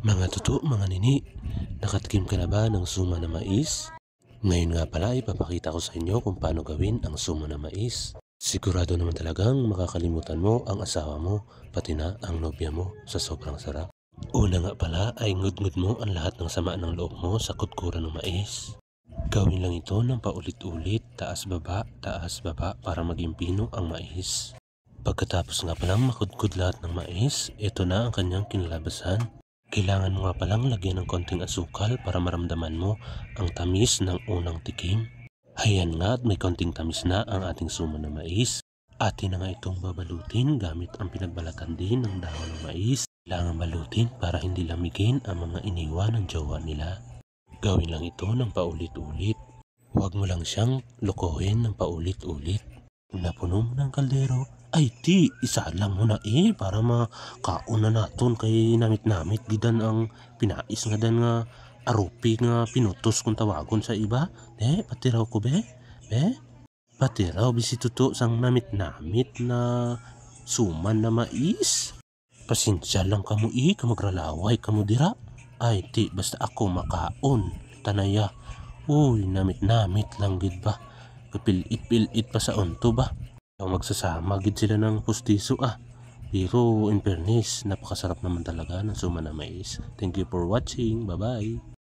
Mga tuto, mga nini, nakatikim ka na ba ng suma na mais? Ngayon nga pala ipapakita ko sa inyo kung paano gawin ang suma na mais. Sigurado naman talagang makakalimutan mo ang asawa mo, pati na ang nobya mo sa sobrang sarap. Una nga pala ay ngudngud mo ang lahat ng sama ng loob mo sa kudkuran ng mais. Gawin lang ito ng paulit-ulit, taas baba para maging pino ang mais. Pagkatapos nga palang makudkud lahat ng mais, ito na ang kanyang kinalabasan. Kailangan mo nga palang lagyan ng konting asukal para maramdaman mo ang tamis ng unang tikim. Hayan nga at may konting tamis na ang ating suma na mais. Atin na nga itong babalutin gamit ang pinagbalatan din ng dahon ng mais. Kailangan balutin para hindi lamigin ang mga iniwan ng jowa nila. Gawin lang ito ng paulit-ulit. Huwag mo lang siyang lokohin ng paulit-ulit. Napuno mo ng kaldero, ay di, isa lang muna para makaon na naton kay namit-namit gidan ang pinais nga dan nga arupi nga pinutos kung tawagon sa iba. Patiraw ko be? Patiraw bisi tuto sang namit-namit na suman na mais. Pasensya lang kamo kamagralaway kamo dira. Ay di, basta ako makaon. Tanaya, uy, namit-namit lang gid ba? Kapilit-pilit pa sa unto ba? Magsasama gid sila ng pustiso Pero in fairness, napakasarap naman talaga ng suma na mais. Thank you for watching. Bye-bye.